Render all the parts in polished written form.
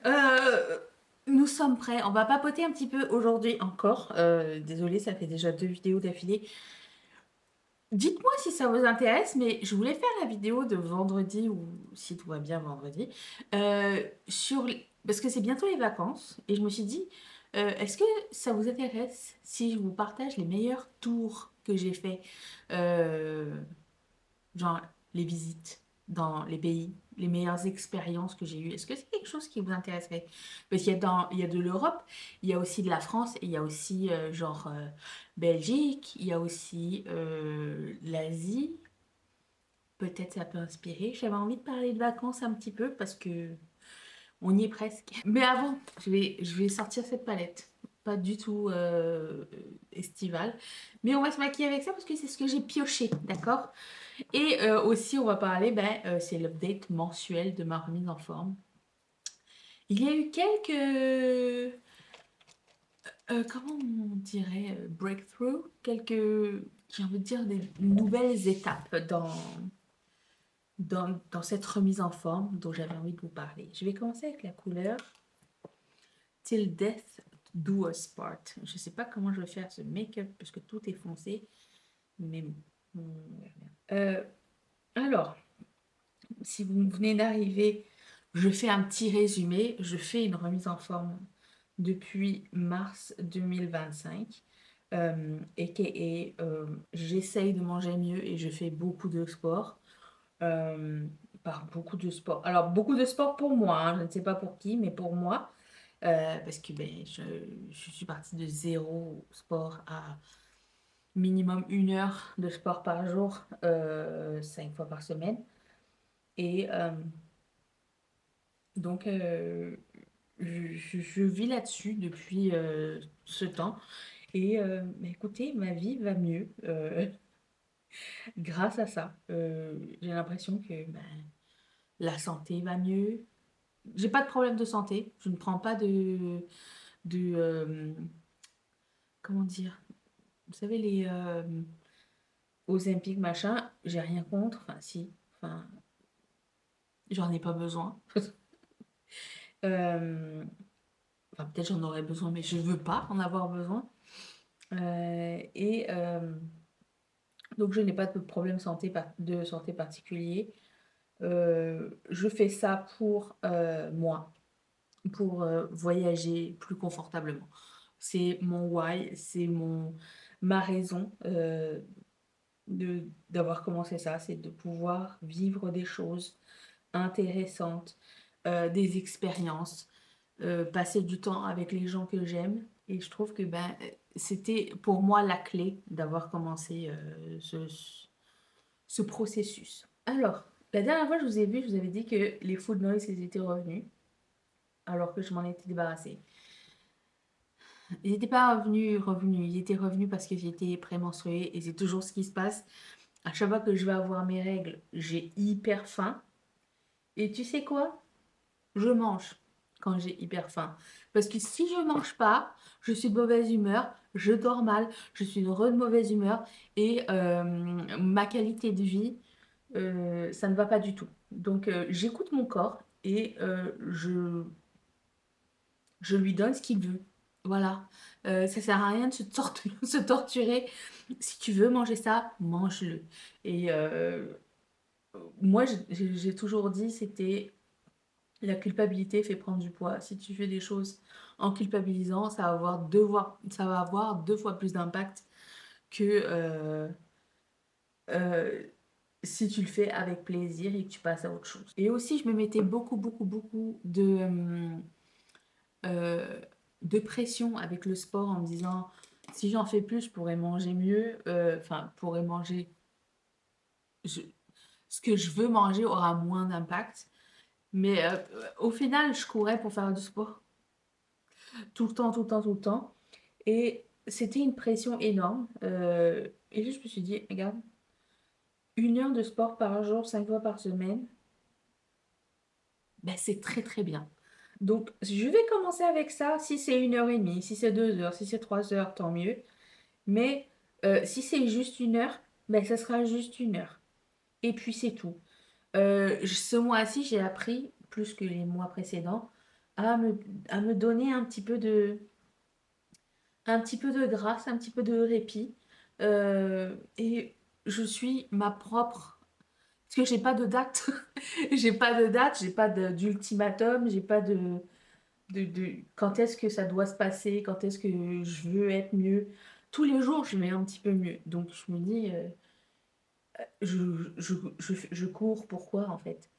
Euh, Nous sommes prêts. On va papoter un petit peu aujourd'hui encore. Désolée, ça fait déjà 2 vidéos d'affilée. Dites-moi si ça vous intéresse, mais je voulais faire la vidéo de vendredi, ou si tout va bien vendredi, parce que c'est bientôt les vacances, et je me suis dit, est-ce que ça vous intéresse si je vous partage les meilleurs tours que j'ai fait, euh, genre les visites dans les pays, les meilleures expériences que j'ai eues. Est-ce que c'est quelque chose qui vous intéresserait? Parce il y a de l'Europe, il y a aussi de la France, et il y a aussi Belgique, il y a aussi l'Asie. Peut-être ça peut inspirer. J'avais envie de parler de vacances un petit peu parce que on y est presque. Mais avant, je vais sortir cette palette. Pas du tout estivale. Mais on va se maquiller avec ça parce que c'est ce que j'ai pioché, d'accord? Et aussi, on va parler, c'est l'update mensuel de ma remise en forme. Il y a eu quelques, comment on dirait, breakthrough, j'ai envie de dire, des nouvelles étapes dans cette remise en forme dont j'avais envie de vous parler. Je vais commencer avec la couleur Till Death Do Us Part. Je ne sais pas comment je vais faire ce make-up parce que tout est foncé, mais bon. Euh, alors, si vous venez d'arriver, je fais un petit résumé. Je fais une remise en forme depuis mars 2025. J'essaye de manger mieux et je fais beaucoup de sport. Euh, Par beaucoup de sport. Alors, beaucoup de sport pour moi, hein, je ne sais pas pour qui, mais pour moi. Parce que je suis partie de zéro sport à minimum 1 heure de sport par jour, 5 fois par semaine. Et donc, je vis là-dessus depuis ce temps. Et écoutez, ma vie va mieux grâce à ça. J'ai l'impression que la santé va mieux. J'ai pas de problème de santé. Je ne prends pas de comment dire? Vous savez, les Ozempic, machin, j'ai rien contre. Enfin, si. Enfin, j'en ai pas besoin. Euh, enfin, peut-être j'en aurais besoin, mais je veux pas en avoir besoin. Et donc, je n'ai pas de problème de santé particulier. Je fais ça pour moi, pour voyager plus confortablement. C'est mon why, ma raison d'avoir commencé ça, c'est de pouvoir vivre des choses intéressantes, des expériences, passer du temps avec les gens que j'aime. Et je trouve que c'était pour moi la clé d'avoir commencé ce processus. Alors, la dernière fois que je vous ai vu, je vous avais dit que les food noise, ils étaient revenus, alors que je m'en étais débarrassée. Ils n'étaient pas revenus, ils étaient revenus parce que j'étais prémenstruée et c'est toujours ce qui se passe. À chaque fois que je vais avoir mes règles, j'ai hyper faim. Et tu sais quoi? Je mange quand j'ai hyper faim. Parce que si je mange pas, je suis de mauvaise humeur, je dors mal, je suis de mauvaise humeur et ma qualité de vie, ça ne va pas du tout. Donc j'écoute mon corps et je lui donne ce qu'il veut. Voilà. Ça sert à rien de se torturer. Si tu veux manger ça, mange-le. Et moi, j'ai toujours dit, c'était la culpabilité fait prendre du poids. Si tu fais des choses en culpabilisant, ça va avoir 2 fois plus d'impact que euh, si tu le fais avec plaisir et que tu passes à autre chose. Et aussi, je me mettais beaucoup, beaucoup, beaucoup euh, de pression avec le sport en me disant, si j'en fais plus, je pourrais manger mieux. Enfin, pourrais manger... je- ce que je veux manger aura moins d'impact. Mais au final, je courais pour faire du sport. Tout le temps, tout le temps, tout le temps. Et c'était une pression énorme. Et là, je me suis dit, regarde, 1 heure de sport par jour, 5 fois par semaine, c'est très très bien. Donc, je vais commencer avec ça. Si c'est 1 heure et demie, si c'est 2 heures, si c'est 3 heures, tant mieux. Mais si c'est juste 1 heure, ça sera juste 1 heure. Et puis c'est tout. Ce mois-ci, j'ai appris, plus que les mois précédents, à me, à me donner un petit peu de grâce, un petit peu de répit. Et je suis ma propre... Parce que j'ai pas de date. J'ai pas de date, j'ai pas d'ultimatum, j'ai pas quand est-ce que ça doit se passer, quand est-ce que je veux être mieux. Tous les jours, je vais un petit peu mieux. Donc je me dis, je cours, pourquoi en fait?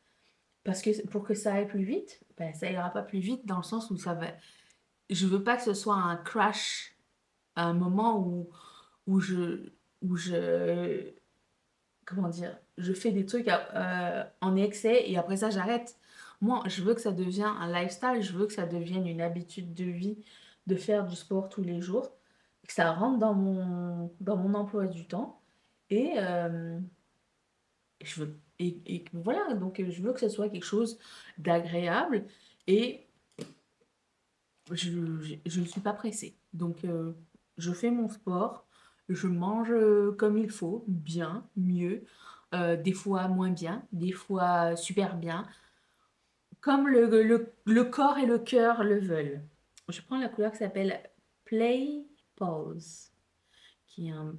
Parce que pour que ça aille plus vite, ben, ça ira pas plus vite dans le sens où ça va... Je veux pas que ce soit un crash à un moment où où je, comment dire, je fais des trucs en excès et après ça j'arrête. Moi, je veux que ça devienne un lifestyle, je veux que ça devienne une habitude de vie de faire du sport tous les jours, que ça rentre dans mon emploi du temps et et voilà, donc je veux que ce soit quelque chose d'agréable et je ne suis pas pressée. Donc je fais mon sport, je mange comme il faut, bien, mieux, des fois moins bien, des fois super bien, comme le corps et le cœur le veulent. Je prends la couleur qui s'appelle Play Pause, qui est un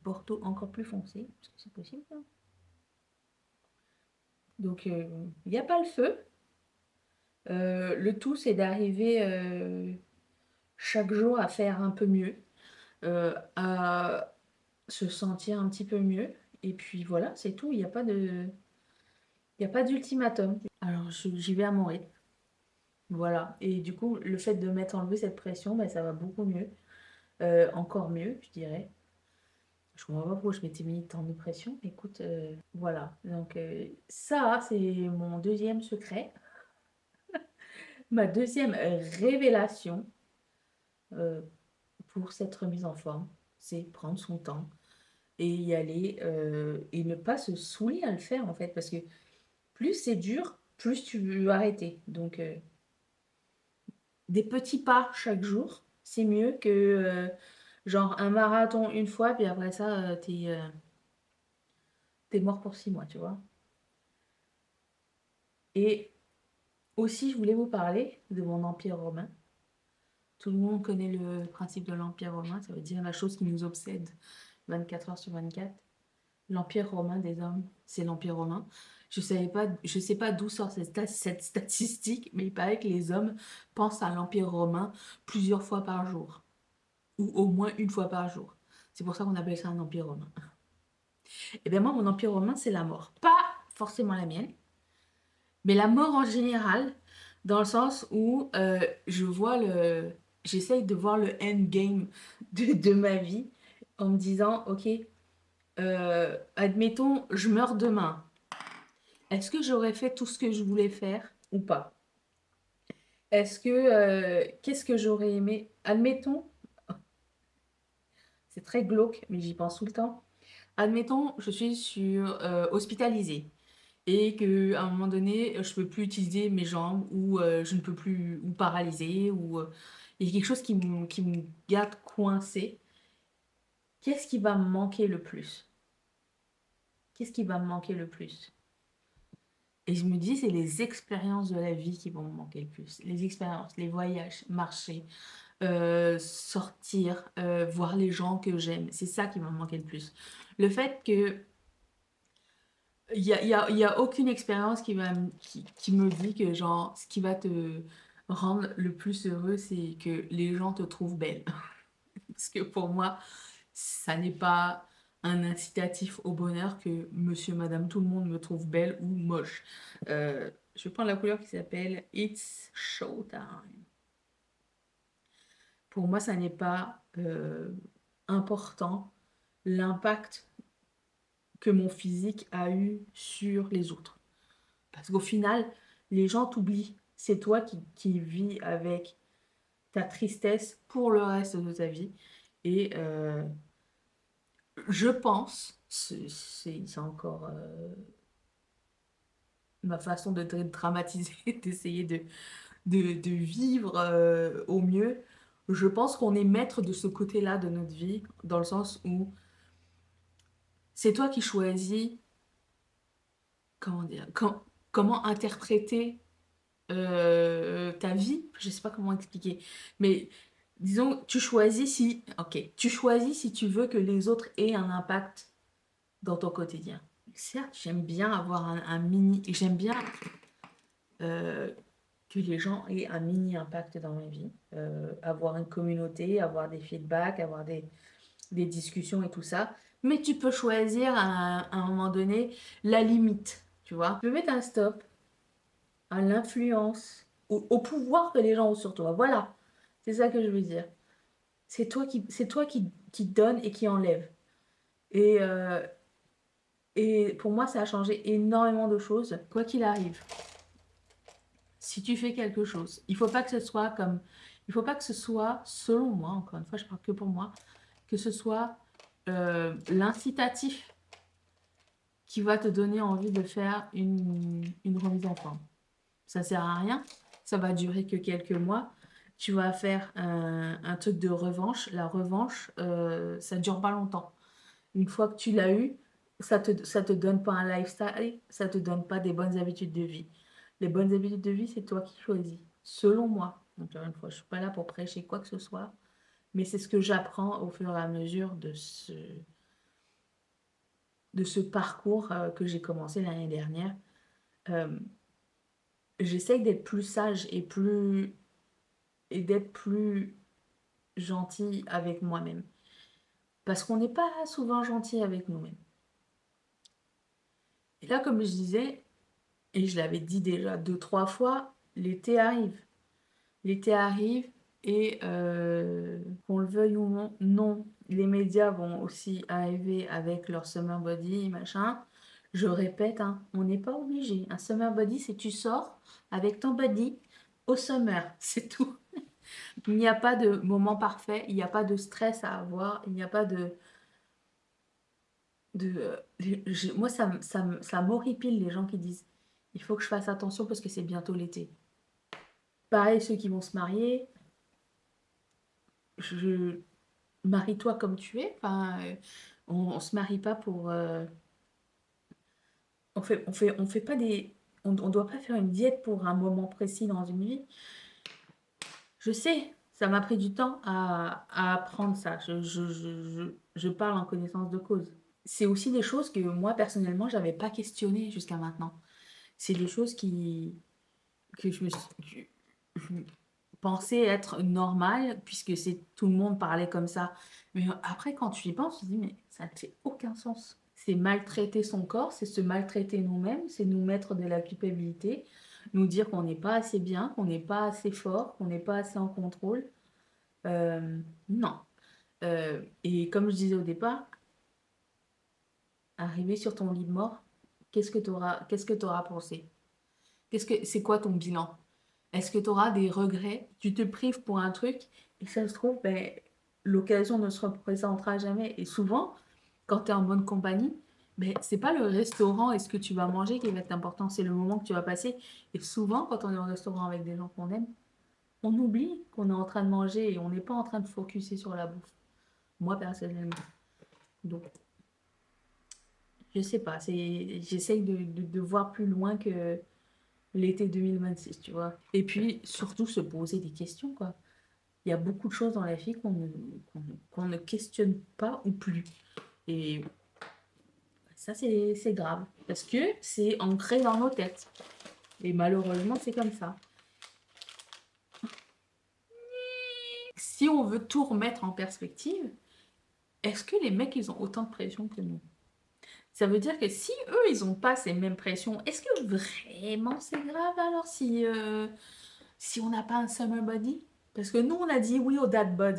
porto encore plus foncé. Est-ce que c'est possible ça? Donc il n'y a pas le feu. Le tout, c'est d'arriver chaque jour à faire un peu mieux, à se sentir un petit peu mieux. Et puis voilà, c'est tout. Il y a pas d'ultimatum. Alors j'y vais à mon rythme. Voilà. Et du coup, le fait de m'être enlevé cette pression, ben, ça va beaucoup mieux. Encore mieux, je dirais. Je comprends pas pourquoi je m'étais mis tant de pression. Écoute, voilà. Donc ça, c'est mon deuxième secret. Ma deuxième révélation euh, pour cette remise en forme, c'est prendre son temps et y aller et ne pas se saouler à le faire en fait. Parce que plus c'est dur, plus tu veux arrêter. Donc, des petits pas chaque jour, c'est mieux que genre un marathon une fois, puis après ça, t'es mort pour 6 mois, tu vois. Et aussi, je voulais vous parler de mon empire romain. Tout le monde connaît le principe de l'empire romain, ça veut dire la chose qui nous obsède 24 heures sur 24. L'empire romain des hommes, c'est l'empire romain. Je savais pas, je sais pas d'où sort cette statistique, mais il paraît que les hommes pensent à l'empire romain plusieurs fois par jour, ou au moins une fois par jour. C'est pour ça qu'on appelle ça un empire romain. Et bien moi, mon empire romain, c'est la mort. Pas forcément la mienne, mais la mort en général, dans le sens où j'essaye de voir le endgame de ma vie en me disant, ok, admettons, je meurs demain. Est-ce que j'aurais fait tout ce que je voulais faire ou pas? Qu'est-ce que j'aurais aimé? Admettons, c'est très glauque, mais j'y pense tout le temps. Admettons, je suis hospitalisée et que à un moment donné, je peux plus utiliser mes jambes ou je ne peux plus ou paralysée ou il y a quelque chose qui me garde coincée. Qu'est-ce qui va me manquer le plus? Qu'est-ce qui va me manquer le plus? Et je me dis, c'est les expériences de la vie qui vont me manquer le plus. Les expériences, les voyages, marcher, sortir, voir les gens que j'aime. C'est ça qui m'a manqué le plus. Le fait que il y a aucune expérience qui me dit que genre, ce qui va te rendre le plus heureux, c'est que les gens te trouvent belle. Parce que pour moi, ça n'est pas un incitatif au bonheur que monsieur, madame, tout le monde me trouve belle ou moche. Je prends la couleur qui s'appelle It's Showtime. Pour moi, ça n'est pas important l'impact que mon physique a eu sur les autres. Parce qu'au final, les gens t'oublient. C'est toi qui vis avec ta tristesse pour le reste de ta vie. Et je pense, c'est encore ma façon de dramatiser, d'essayer de vivre au mieux. Je pense qu'on est maître de ce côté-là de notre vie, dans le sens où c'est toi qui choisis, comment dire, comment interpréter. ta vie, je sais pas comment expliquer, mais disons, tu choisis si tu veux que les autres aient un impact dans ton quotidien. Certes, j'aime bien avoir j'aime bien euh, que les gens aient un mini impact dans ma vie, avoir une communauté, avoir des feedbacks, avoir des discussions et tout ça. Mais tu peux choisir à un moment donné la limite, tu vois. Tu peux mettre un stop à l'influence, au pouvoir que les gens ont sur toi. Voilà, c'est ça que je veux dire. C'est toi qui donne et qui enlève. Et, euh, et pour moi, ça a changé énormément de choses, quoi qu'il arrive. Si tu fais quelque chose, il faut pas que ce soit, selon moi, encore une fois, je parle que pour moi, que ce soit l'incitatif qui va te donner envie de faire une remise en forme. Ça sert à rien, ça va durer que quelques mois. Tu vas faire un truc de revanche. La revanche, ça dure pas longtemps. Une fois que tu l'as eu, ça te donne pas un lifestyle, ça te donne pas des bonnes habitudes de vie. Les bonnes habitudes de vie, c'est toi qui choisis, selon moi. Encore une fois, je suis pas là pour prêcher quoi que ce soit, mais c'est ce que j'apprends au fur et à mesure de ce parcours que j'ai commencé l'année dernière. Euh, J'essaye d'être plus sage et d'être plus gentille avec moi-même. Parce qu'on n'est pas souvent gentil avec nous-mêmes. Et là, comme je disais, et je l'avais dit déjà 2, 3 fois, l'été arrive. L'été arrive et qu'on le veuille ou non, les médias vont aussi arriver avec leur summer body, machin. Je répète, hein, on n'est pas obligé. Un summer body, c'est tu sors avec ton body au summer, c'est tout. Il n'y a pas de moment parfait, il n'y a pas de stress à avoir, il n'y a pas moi, ça m'horripile les gens qui disent il faut que je fasse attention parce que c'est bientôt l'été. Pareil, ceux qui vont se marier, je marie-toi comme tu es. Enfin, on se marie pas pour. On fait pas des. On doit pas faire une diète pour un moment précis dans une vie. Je sais, ça m'a pris du temps à apprendre ça. Je parle en connaissance de cause. C'est aussi des choses que moi, personnellement, j'avais pas questionnées jusqu'à maintenant. C'est des choses que je pensais être normales, puisque tout le monde parlait comme ça. Mais après, quand tu y penses, tu te dis, mais ça ne fait aucun sens. C'est maltraiter son corps, c'est se maltraiter nous-mêmes, c'est nous mettre de la culpabilité, nous dire qu'on n'est pas assez bien, qu'on n'est pas assez fort, qu'on n'est pas assez en contrôle. Non. Et comme je disais au départ, arriver sur ton lit de mort, qu'est-ce que tu auras pensé? C'est quoi ton bilan? Est-ce que tu auras des regrets? Tu te prives pour un truc et ça se trouve, ben, l'occasion ne se représentera jamais. Et souvent, quand tu es en bonne compagnie, ben, c'est pas le restaurant et ce que tu vas manger qui va être important, c'est le moment que tu vas passer. Et souvent, quand on est au restaurant avec des gens qu'on aime, on oublie qu'on est en train de manger et on n'est pas en train de focuser sur la bouffe. Moi, personnellement. Donc, je sais pas, j'essaye de voir plus loin que l'été 2026, tu vois. Et puis, surtout, se poser des questions, quoi. Il y a beaucoup de choses dans la vie qu'on ne questionne pas ou plus. Et ça, c'est grave. Parce que c'est ancré dans nos têtes. Et malheureusement, c'est comme ça. Si on veut tout remettre en perspective, est-ce que les mecs, ils ont autant de pression que nous? Ça veut dire que si eux, ils n'ont pas ces mêmes pressions, est-ce que vraiment c'est grave alors si on n'a pas un summer body? Parce que nous, on a dit oui au dad bod.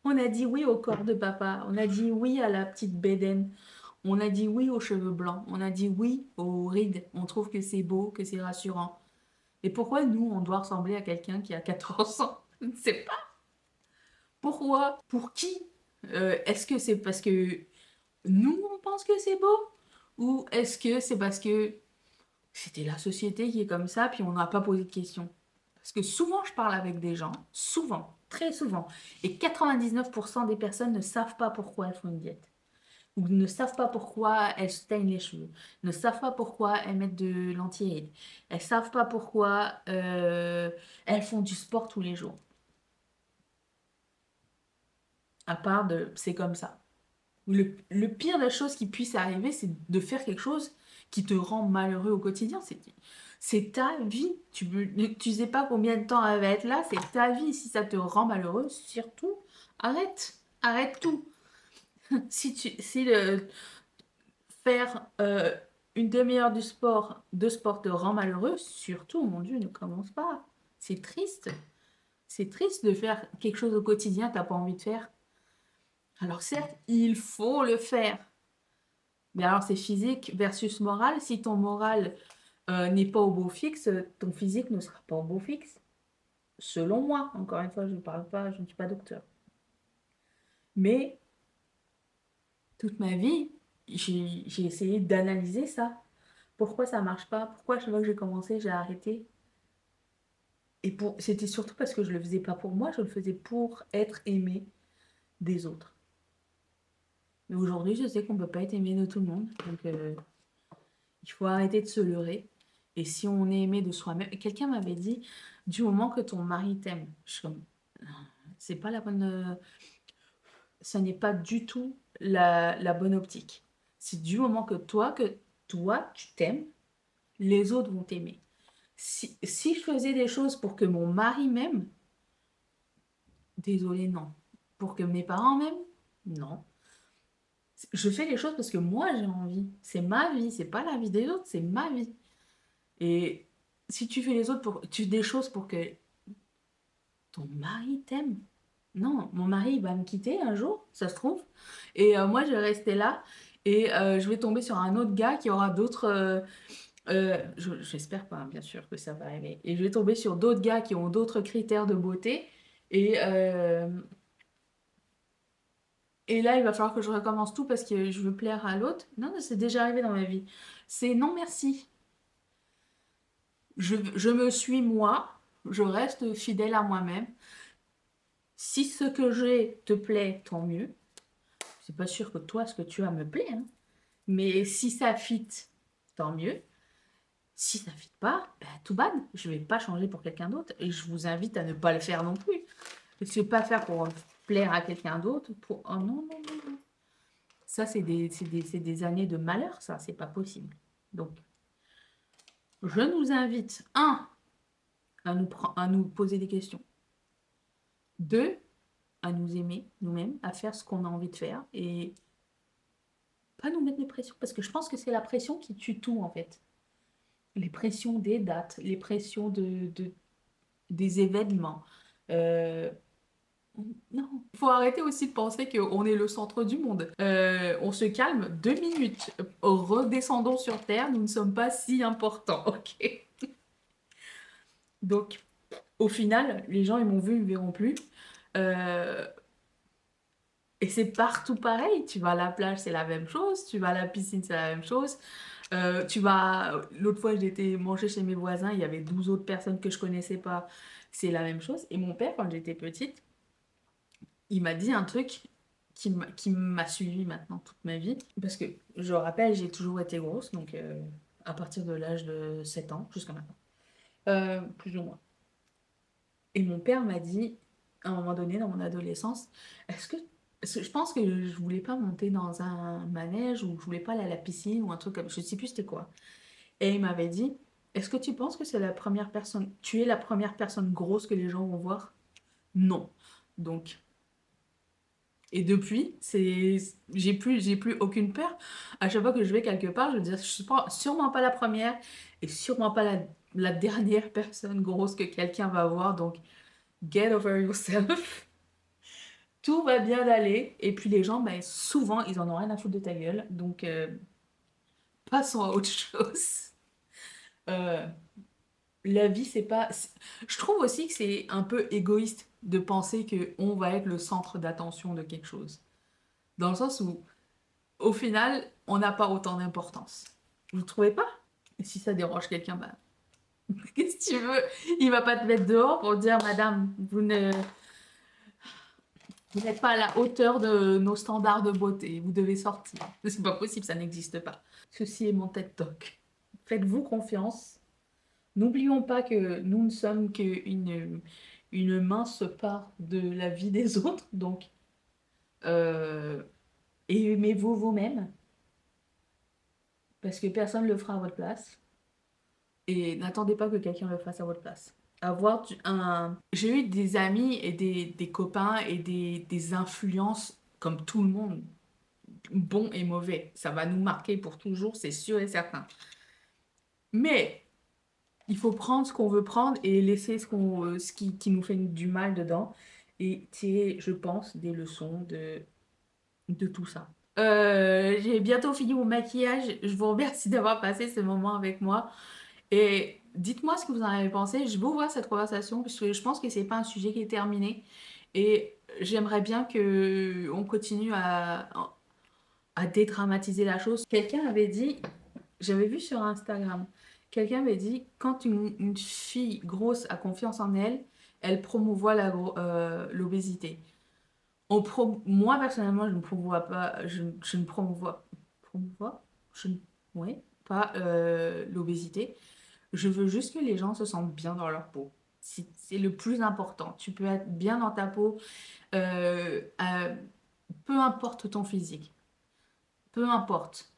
On a dit oui au corps de papa. On a dit oui à la petite bédaine. On a dit oui aux cheveux blancs. On a dit oui aux rides. On trouve que c'est beau, que c'est rassurant. Et pourquoi nous, on doit ressembler à quelqu'un qui a 14 ans? Je ne sais pas. Pourquoi? Pour qui? Est-ce que c'est parce que nous, on pense que c'est beau? Ou est-ce que c'est parce que c'était la société qui est comme ça, puis on n'a pas posé de questions? Parce que souvent, je parle avec des gens, souvent, très souvent, et 99% des personnes ne savent pas pourquoi elles font une diète. ou ne savent pas pourquoi elles se teignent les cheveux, ne savent pas pourquoi elles mettent de l'anti-rides, elles savent pas pourquoi elles font du sport tous les jours. À part de c'est comme ça. Le pire des choses qui puisse arriver, c'est de faire quelque chose qui te rend malheureux au quotidien. C'est ta vie. Tu sais pas combien de temps elle va être là, c'est ta vie. Si ça te rend malheureux, surtout, arrête. Arrête tout. Si faire une demi-heure de sport te rend malheureux, surtout, mon Dieu, ne commence pas. C'est triste. C'est triste de faire quelque chose au quotidien que tu n'as pas envie de faire. Alors certes, il faut le faire. Mais alors c'est physique versus moral. Si ton moral n'est pas au beau fixe, ton physique ne sera pas au beau fixe. Selon moi, encore une fois, je ne parle pas, je ne suis pas docteur. Mais toute ma vie, j'ai essayé d'analyser ça. Pourquoi ça marche pas? Pourquoi chaque fois que j'ai commencé, j'ai arrêté? Et c'était surtout parce que je le faisais pas pour moi, je le faisais pour être aimé des autres. Mais aujourd'hui, je sais qu'on ne peut pas être aimé de tout le monde. Donc, il faut arrêter de se leurrer. Et si on est aimé de soi-même, quelqu'un m'avait dit, du moment que ton mari t'aime, je suis comme, c'est pas la bonne, ça n'est pas du tout la bonne optique. C'est du moment que toi, tu t'aimes, les autres vont t'aimer. Si je faisais des choses pour que mon mari m'aime, désolé, non. Pour que mes parents m'aiment, non. Je fais les choses parce que moi j'ai envie. C'est ma vie, c'est pas la vie des autres, c'est ma vie. Et si tu fais des choses pour que ton mari t'aime, non, mon mari il va me quitter un jour, ça se trouve, et moi je vais rester là et je vais tomber sur un autre gars qui aura d'autres. J'espère pas, hein, bien sûr que ça va arriver. Et je vais tomber sur d'autres gars qui ont d'autres critères de beauté et et là, il va falloir que je recommence tout parce que je veux plaire à l'autre. Non, c'est déjà arrivé dans ma vie. C'est non merci. Je me suis moi, je reste fidèle à moi-même. Si ce que j'ai te plaît, tant mieux. C'est pas sûr que toi, ce que tu as me plaît, hein. Mais si ça fit, tant mieux. Si ça fit pas, ben, tout bad. Je vais pas changer pour quelqu'un d'autre et je vous invite à ne pas le faire non plus. Je ne vais pas faire pour plaire à quelqu'un d'autre. Oh non, non, non, non. Ça, c'est des années de malheur, ça, c'est pas possible. Donc, je nous invite, à nous poser des questions. 2, à nous aimer nous-mêmes, à faire ce qu'on a envie de faire et pas nous mettre des pressions. Parce que je pense que c'est la pression qui tue tout, en fait. Les pressions des dates, les pressions des événements. Euh, non, il faut arrêter aussi de penser qu'on est le centre du monde. On se calme 2 minutes. Redescendons sur Terre, nous ne sommes pas si importants, ok? Donc, au final, les gens, ils m'ont vu, ils me verront plus. Euh, et c'est partout pareil. Tu vas à la plage, c'est la même chose. Tu vas à la piscine, c'est la même chose. L'autre fois, j'étais manger chez mes voisins, il y avait 12 autres personnes que je connaissais pas. C'est la même chose. Et mon père, quand j'étais petite, il m'a dit un truc qui m'a suivi maintenant toute ma vie. Parce que, je rappelle, j'ai toujours été grosse, donc à partir de l'âge de 7 ans jusqu'à maintenant. Plus ou moins. Et mon père m'a dit, à un moment donné, dans mon adolescence, est-ce que... Parce que je pense que je voulais pas monter dans un manège ou je voulais pas aller à la piscine ou un truc comme... Je sais plus c'était quoi. Et il m'avait dit, est-ce que tu penses que c'est la première personne... Tu es la première personne grosse que les gens vont voir? Non. Donc... Et depuis, j'ai plus aucune peur. À chaque fois que je vais quelque part, je veux dire, je suis sûrement pas la première et sûrement pas la dernière personne grosse que quelqu'un va voir. Donc, get over yourself. Tout va bien aller. Et puis les gens, ben, souvent, ils en ont rien à foutre de ta gueule. Donc, passons à autre chose. Euh, la vie, c'est pas... Je trouve aussi que c'est un peu égoïste de penser qu'on va être le centre d'attention de quelque chose. Dans le sens où, au final, on n'a pas autant d'importance. Vous ne trouvez pas? Et si ça dérange quelqu'un, bah, qu'est-ce que tu veux? Il va pas te mettre dehors pour dire, madame, vous ne... Vous n'êtes pas à la hauteur de nos standards de beauté. Vous devez sortir. C'est pas possible, ça n'existe pas. Ceci est mon TED Talk. Faites-vous confiance. N'oublions pas que nous ne sommes qu'une mince part de la vie des autres. Donc, euh, aimez-vous vous-même. Parce que personne ne le fera à votre place. Et n'attendez pas que quelqu'un le fasse à votre place. J'ai eu des amis et des copains et des influences comme tout le monde, bons et mauvais. Ça va nous marquer pour toujours, c'est sûr et certain. Mais il faut prendre ce qu'on veut prendre et laisser ce qui nous fait du mal dedans et tirer, je pense, des leçons de tout ça. J'ai bientôt fini mon maquillage. Je vous remercie d'avoir passé ce moment avec moi. Et dites-moi ce que vous en avez pensé. Je vais ouvrir cette conversation parce que je pense que c'est pas un sujet qui est terminé. Et j'aimerais bien que on continue à dédramatiser la chose. Quelqu'un avait dit, j'avais vu sur Instagram, quelqu'un avait dit, quand une fille grosse a confiance en elle, elle promouvoit l'obésité. Moi, personnellement, je ne promouvois pas, je ne promouvois, je ne, ouais, pas l'obésité. Je veux juste que les gens se sentent bien dans leur peau. C'est le plus important. Tu peux être bien dans ta peau, euh, euh, peu importe ton physique, peu importe.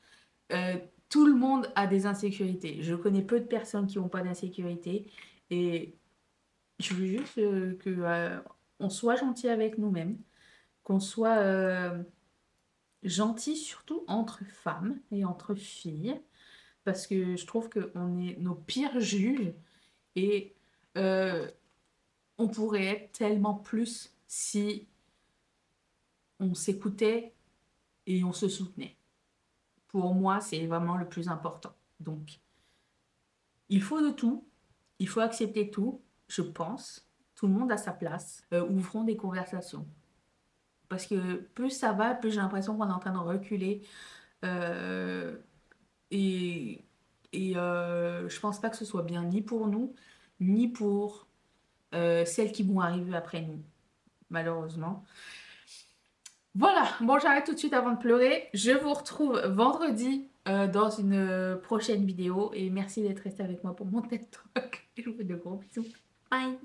Euh, Tout le monde a des insécurités. Je connais peu de personnes qui n'ont pas d'insécurité et je veux juste on soit gentil avec nous-mêmes, qu'on soit gentil surtout entre femmes et entre filles, parce que je trouve qu'on est nos pires juges et euh, on pourrait être tellement plus si on s'écoutait et on se soutenait. Pour moi, c'est vraiment le plus important. Donc, il faut de tout, il faut accepter tout, je pense. Tout le monde a sa place. Ouvrons des conversations. Parce que plus ça va, plus j'ai l'impression qu'on est en train de reculer. Euh, et je pense pas que ce soit bien ni pour nous, ni pour celles qui vont arriver après nous, malheureusement. Voilà, bon, j'arrête tout de suite avant de pleurer. Je vous retrouve vendredi dans une prochaine vidéo et merci d'être resté avec moi pour mon TED Talk. Je vous fais de gros bisous. Bye!